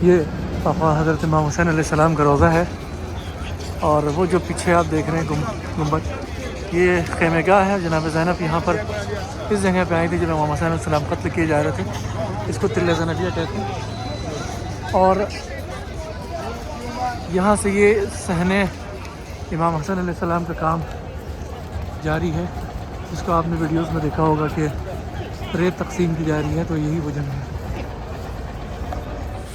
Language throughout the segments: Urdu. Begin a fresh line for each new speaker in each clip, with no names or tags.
یہ آقا حضرت امام حسین علیہ السلام کا روضہ ہے، اور وہ جو پیچھے آپ دیکھ رہے ہیں گنبد، یہ خیمہ گاہ ہے۔ جناب زینب یہاں پر اس جگہ پہ آئی تھی جب امام حسین علیہ السلام قتل کیے جا رہے تھے، اس کو تلِ زینبیہ کہتے ہیں۔ اور یہاں سے یہ صحن امام حسین علیہ السلام کا کام جاری ہے، جس کو آپ نے ویڈیوز میں دیکھا ہوگا کہ ریت تقسیم کی جا رہی ہے، تو یہی وہ جگہ ہے۔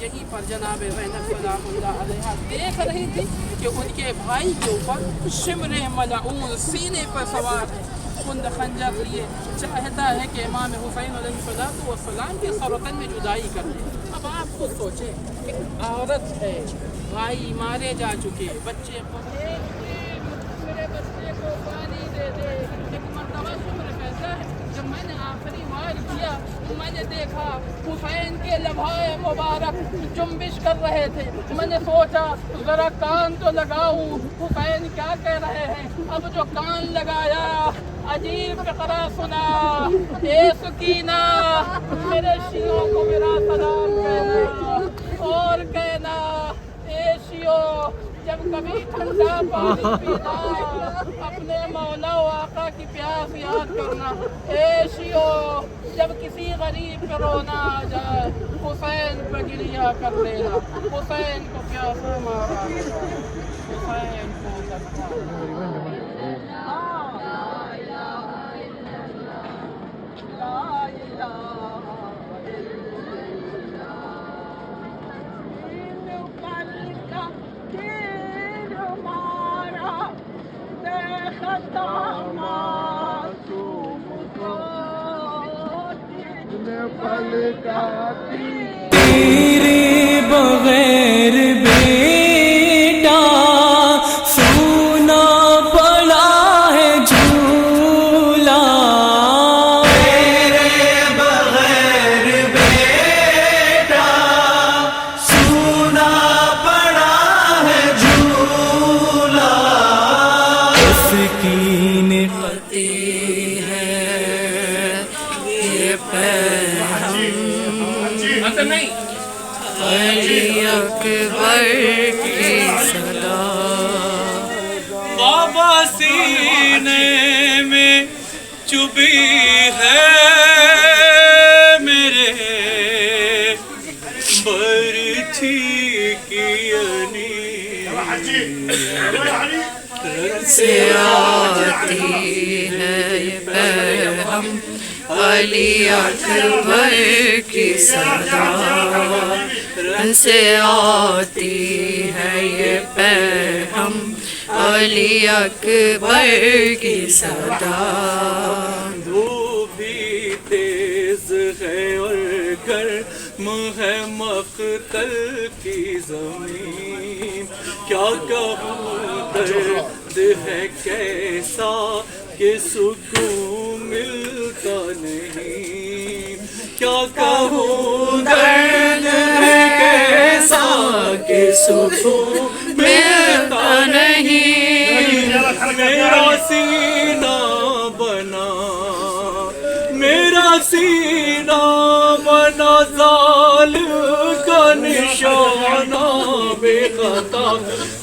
یہیں پر جناب زینب سلام اللہ علیہ دیکھ رہی تھی کہ ان کے بھائی کے اوپر شمر ملعون سینے پر سوار ہے، کند خنجر لیے چاہتا ہے کہ امام حسین علیہ السلام کے سرطن میں جدائی کر دے۔ اب آپ خود سوچیں، ایک عورت ہے، بھائی مارے جا چکے، بچے کو میرے بچے کو پانی دے دے۔ ایک مرتبہ شمر کہتا ہے جب میں نے آخری وار کیا تو میں نے دیکھا حسین کے لبھائے مبارک جنبش کر رہے تھے، میں نے سوچا ذرا کان تو لگاؤں حسین کیا کہہ رہے ہیں۔ اب جو کان لگایا عجیب فقرہ سنا، اے سکینہ میرے شیعوں کو میرا سلام کہنا، اور کہنا اے شیعوں جب کبھی ٹھنڈا پانی پینا اپنے مولا و آقا کی پیاس یاد کرنا، اے شیعوں جب کسی غریب پہ رونا آ جائے حسین پہ گریہ کر لینا، حسین کو پیاسا مارا، حسین کو دکھا۔
تیرے بغیر بیٹا سونا پڑا ہے جھولا، تیرے بغیر بیٹا سونا پڑا ہے جھولا، تسکین پتی ہے یہ پیغام علی اکبر کی صدا، بابا سینے میں چبھی ہے میرے برچھی کی سے آتی ہے یہ پیغام علی اکبر کی صدا، سے آتی ہے یہ پیغام علی اکبر کی صدا، دھوپ بھی تیز ہے اور گرم ہے مقتل کی زمین، کیا کہوں درد ہے کیسا کہ سکون ملتا نہیں، کیا کہوں درد ہے کیسا کہ سکون ملتا نہیں، میرا سینہ بنا، میرا سینہ بنا ظالم کا نشانہ بے خطا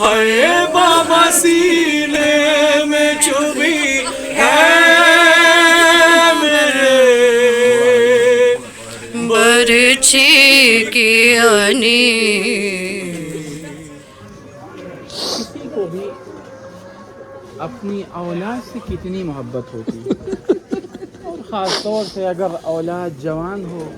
ہے، بابا سینے میں چبھی ہے میرے برچھی کی انی۔
کسی کو بھی اپنی اولاد سے کتنی محبت ہوتی ہے، اور خاص طور سے اگر اولاد جوان ہو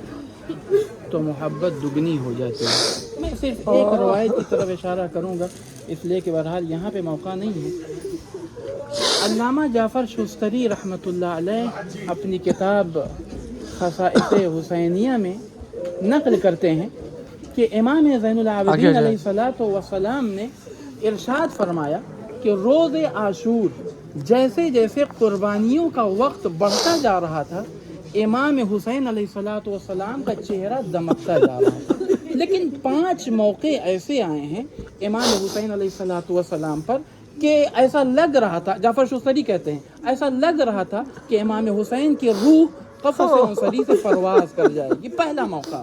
تو محبت دگنی ہو جاتی ہے۔ میں صرف ایک روایت کی طرف اشارہ کروں گا، اس لیے کہ بہرحال یہاں پہ موقع نہیں ہے۔ علامہ جعفر شستری رحمۃ اللہ علیہ اپنی کتاب خصائص حسینیہ میں نقل کرتے ہیں کہ امام زین العابدین علیہ السلام نے ارشاد فرمایا کہ روز عاشور جیسے جیسے قربانیوں کا وقت بڑھتا جا رہا تھا، امام حسین علیہ السلام کا چہرہ دمکتا جا رہا تھا، لیکن 5 موقع ایسے آئے ہیں امام حسین علیہ السلام پر کہ ایسا لگ رہا تھا، جعفر شستری کہتے ہیں ایسا لگ رہا تھا کہ امام حسین کی روح قفص انصری سے پرواز کر جائے گی۔ پہلا موقع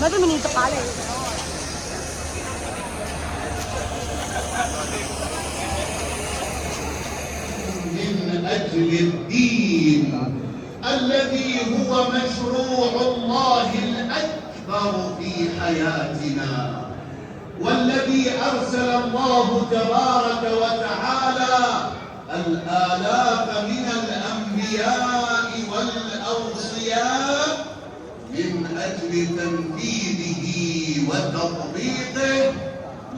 ماذا من يتقال
من أجل الدين الذي هو مشروع الله الأكبر في حياتنا، والذي أرسل الله تبارك وتعالى الآلاف من الأنبياء والأوصياء من أجل تنفيذه وتطبيقه،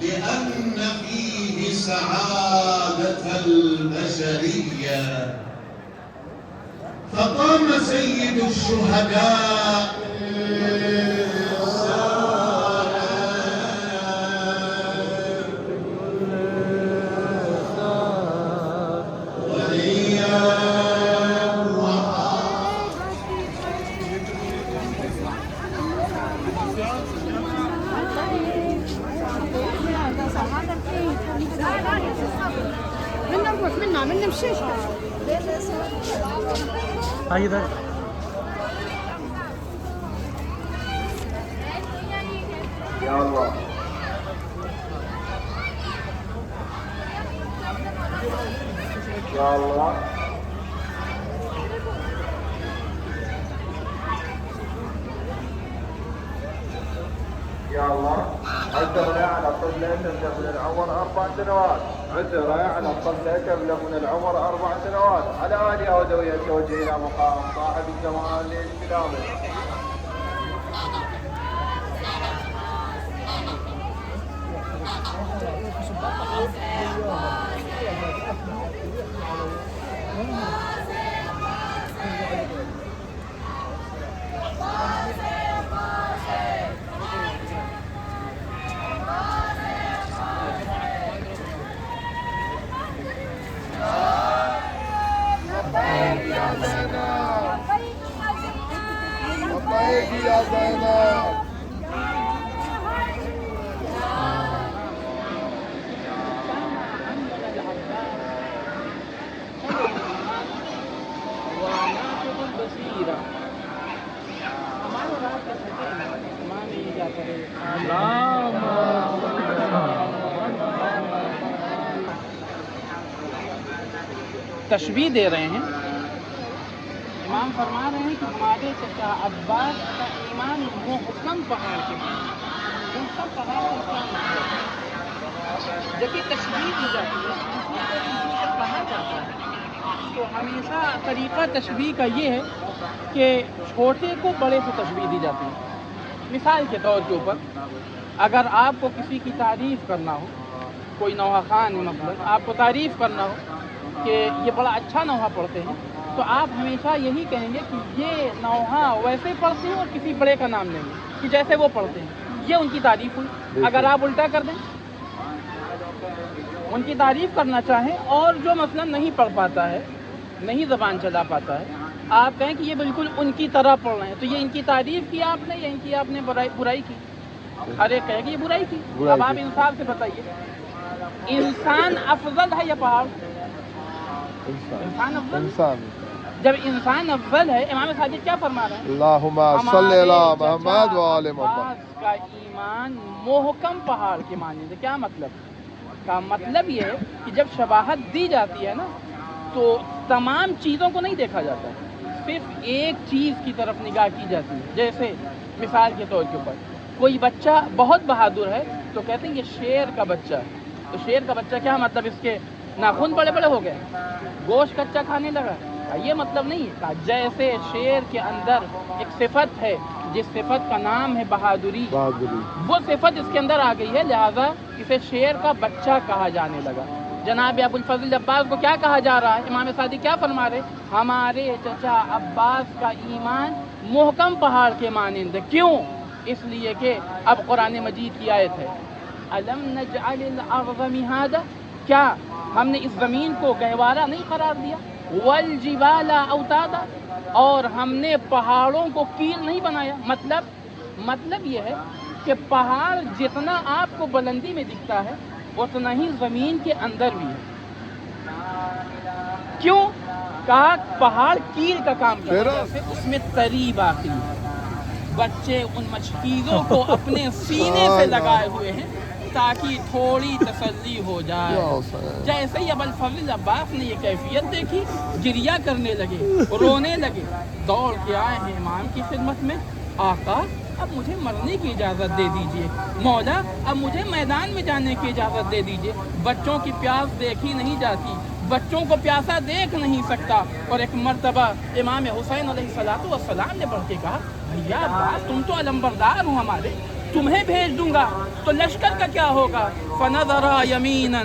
لأن فيه سعادة البشرية. فقام سيد الشهداء
من نمشيش
آئیے ادھر
يا الله يا الله يا الله. عثر على طفلك من العمر 4 سنوات، عثر على طفلك من العمر 4 سنوات، على آلها وذويها التوجه إلى مقام صاحب الجمال الإسلامي.
تشبیہ دے رہے ہیں. امام فرما رہے ہیں کہ ہمارے چچا عباس کا ایمان محکم پہاڑ کے مانند. ان سب پہاڑ کا کیا مطلب ہے؟ جب یہ تشبیہ دی جاتی ہے کہا جاتا ہے تو ہمیشہ طریقہ تشبیہ کا یہ ہے کہ چھوٹے کو بڑے سے تشبیہ دی جاتی ہے. مثال کے طور کے اوپر اگر آپ کو کسی کی تعریف کرنا ہو، کوئی نوحہ خان مثلاً آپ کو تعریف کرنا ہو کہ یہ بڑا اچھا نوحہ پڑھتے ہیں، تو آپ ہمیشہ یہی کہیں گے کہ یہ نوحہ ویسے پڑھتے ہیں اور کسی بڑے کا نام لیں گے کہ جیسے وہ پڑھتے ہیں. یہ ان کی تعریف ہوئی. اگر آپ الٹا کر دیں، ان کی تعریف کرنا چاہیں اور جو مثلا نہیں پڑھ پاتا ہے، نہیں زبان چلا پاتا ہے، آپ کہیں کہ یہ بالکل ان کی طرح پڑھ رہے ہیں، تو یہ ان کی تعریف کی آپ نے یا ان کی آپ نے برائی کی؟ ہر ایک کہے کہ یہ برائی کی. اب آپ انصاف سے بتائیے، انسان افضل ہے یا پہاڑ؟ انسان افضل. جب انسان افضل ہے، امام صادق کیا فرما رہے ہیں؟
اللہم صلی علی محمد و آل محمد.
عباس کا ایمان محکم پہاڑ کے مانند ہے. کیا مطلب؟ کا مطلب یہ ہے کہ جب شباہت دی جاتی ہے نا تو تمام چیزوں کو نہیں دیکھا جاتا ہے، صرف ایک چیز کی طرف نگاہ کی جاتی ہے. جیسے مثال کے طور کے اوپر کوئی بچہ بہت بہادر ہے تو کہتے ہیں یہ شیر کا بچہ ہے. تو شیر کا بچہ کیا مطلب؟ اس کے ناخن بڑے بڑے ہو گئے، گوشت کچا کھانے لگا. یہ مطلب نہیں ہے. جیسے شیر کے اندر ایک صفت ہے جس صفت کا نام ہے بہادری، وہ صفت اس کے اندر آ گئی ہے، لہذا اسے شیر کا بچہ کہا جانے لگا. جناب ابو الفضل عباس کو کیا کہا جا رہا ہے؟ امام صادق کیا فرما رہے؟ ہمارے چچا عباس کا ایمان محکم پہاڑ کے مانند ہے. کیوں؟ اس لیے کہ اب قرآن مجید کی آیت ہے الم نجعل الارض مہادا، کیا ہم نے اس زمین کو گہوارہ نہیں قرار دیا؟ والجبال اوتادا، اور ہم نے پہاڑوں کو کیل نہیں بنایا. مطلب یہ ہے کہ پہاڑ جتنا آپ کو بلندی میں دکھتا ہے اتنا ہی زمین کے اندر بھی ہے. کیوں؟ کہا پہاڑ کیل کا کام کرتا ہے، اس میں تری باقی ہے. بچے ان مشکیزوں کو اپنے سینے سے لگائے ہوئے ہیں تاکہ تھوڑی تسلی ہو جائے. جیسے ہی ابو الفضل عباس نے یہ کیفیت دیکھی، گریہ کرنے لگے، رونے لگے، دوڑ کے آئے ہیں امام کی خدمت میں. آقا اب مجھے مرنے کی اجازت دے دیجئے، مولا اب مجھے میدان میں جانے کی اجازت دے دیجئے. بچوں کی پیاس دیکھی نہیں جاتی، بچوں کو پیاسا دیکھ نہیں سکتا. اور ایک مرتبہ امام حسین علیہ السلام نے بڑھ کے کہا بھیا عباس تم تو علمبردار ہو ہمارے، تمہیں بھیج دوں گا تو لشکر کا کیا ہوگا؟ فنظر یمینا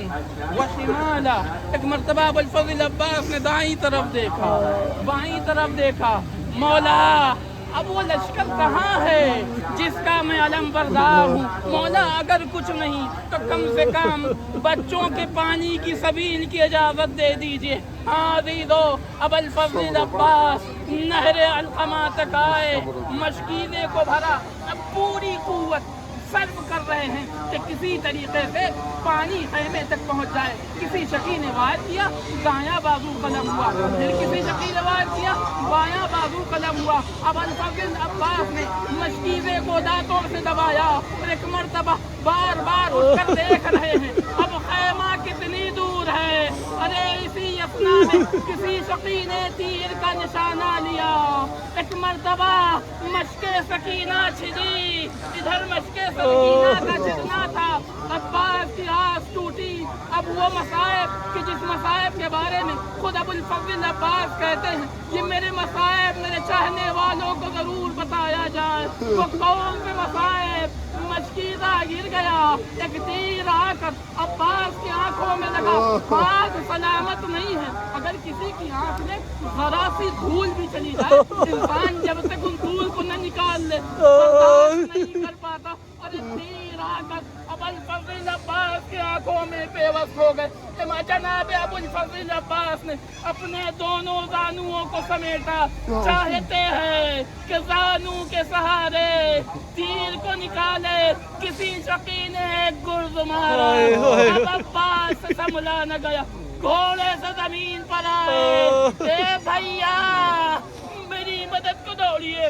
وشمالا. ایک مرتبہ ابو الفضل عباس نے دائیں طرف دیکھا، بائیں طرف دیکھا، مولا اب وہ لشکر کہاں ہے جس کا میں علمبردار ہوں؟ مولا اگر کچھ نہیں تو کم سے کم بچوں کے پانی کی سبیل کی اجازت دے دیجئے. ہاں دی دو. ابو الفضل عباس نہر علقمہ تک آئے، مشکیزے کو بھرا، اب پوری قوت صرف کر رہے ہیں کہ کسی طریقے سے پانی خیمے تک پہنچ جائے. کسی شقی نے وار کیا، دایاں بازو قلم ہوا، پھر کسی شقی نے وار کیا، بایاں بازو قلم ہوا. اب الفضل عباس نے مشکیزے کو دانتوں سے دبایا اور ایک مرتبہ بار بار اٹھ کر دیکھ رہے ہیں اب خیمہ کتنی دور ہے. ارے اسی اثنا میں کسی شقی نے تیر کا نشانہ لیا، ایک مرتبہ مشق سکینہ چھڑی، ادھر مشق سکینہ کا چھڑنا تھا. عباس کی آس ٹوٹی. اب وہ مصائب کہ جس مصائب کے بارے میں خود ابو الفضل عباس کہتے ہیں یہ میرے مصائب میرے چاہنے والوں کو ضرور بتایا جائے. وہ کون سے مصائب؟ مشکیزہ گر گیا، ایک تیر آ کر عباس کی آنکھوں میں لگا. آنکھ سلامت نہیں ہے، اگر کسی کی آنکھ میں ذرا سی دھول بھی چلی جائے انسان جب تک ان دھول کو نہ نکال لے برداشت نہیں کر پاتا. اور تیر آ کر ابو الفضل عباس کی آنکھوں میں پیوست ہو گئے. جناب ابو الفضل عباس نے اپنے دونوں زانوؤں کو سمیٹا، چاہتے ہیں کہ زانو کے سہارے تیر کو نکالے. کسی شقی نے ایک گرز مارا، اب عباس سے سنبھلا نہ گیا، گھوڑے سے زمین پر آئے. اے بھیا میری مدد کو دوڑیے،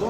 2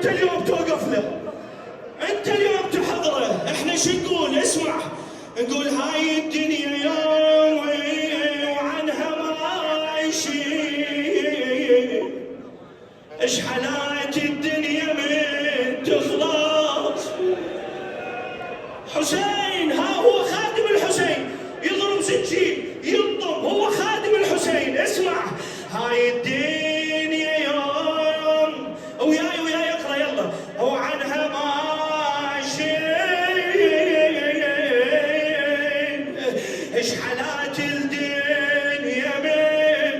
انت اليوم توقف له، انت اليوم تحضره. احنا شو نقول؟ اسمع، نقول هاي الدنيا يوم وعنها ما يشيل، ايش حالات الدنيا من تخلص. حسين ها هو خادم الحسين، يضرب سكين يلطم، هو خادم الحسين. اسمع، هاي الدنيا يوم وياي اقرا يلا، وعنها ما شيء، ايش حالات الدنيا من.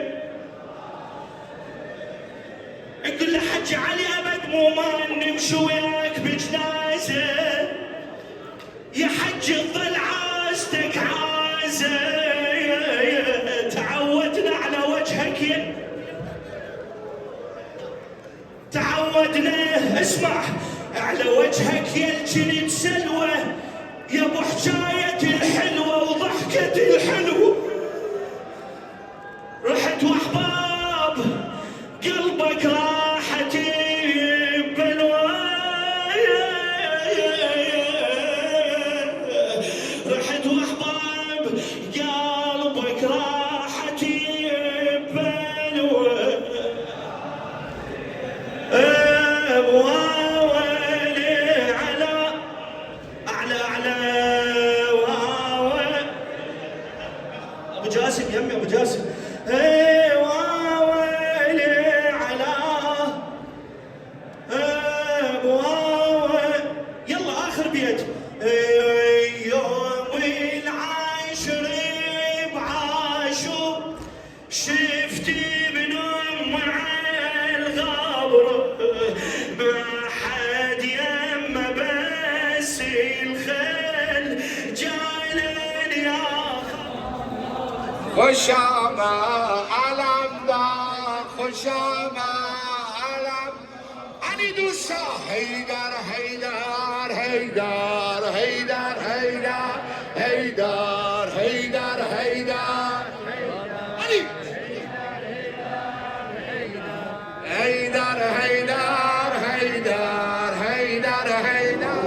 نقول له حج علي ابد مو ما نمشي وياك بجنازه، يا حج تظل عازتك عازه، تعودنا على وجهك تعودنا. اسمع، على وجهك يا الجنين سلوى، يا ابو حجايه الحلوه وضحكه الحلوه. رحت واحباب قلبك راحت بلوى، رحت واحباب قلبك راحت بلوى. واولي على اعلى واولي ابو جاسم، يمي ابو جاسم. واولي على يلا اخر بيت. يوم العاشر بعاشور شفتي ابن ام على الغبر، ما حد يما بس الخل جالن يا
خشامة علم دا خشامة علم أني دوسا هيدر هيدر هيدر هيدر هيدر هيدر هيدر هيدر أني هيدر هيدر هيدر هيدر هيدر.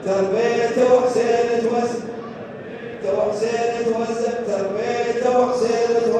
تربيته وحسين توزع، تربيته وحسين توزع، تربيته وحسين توزع.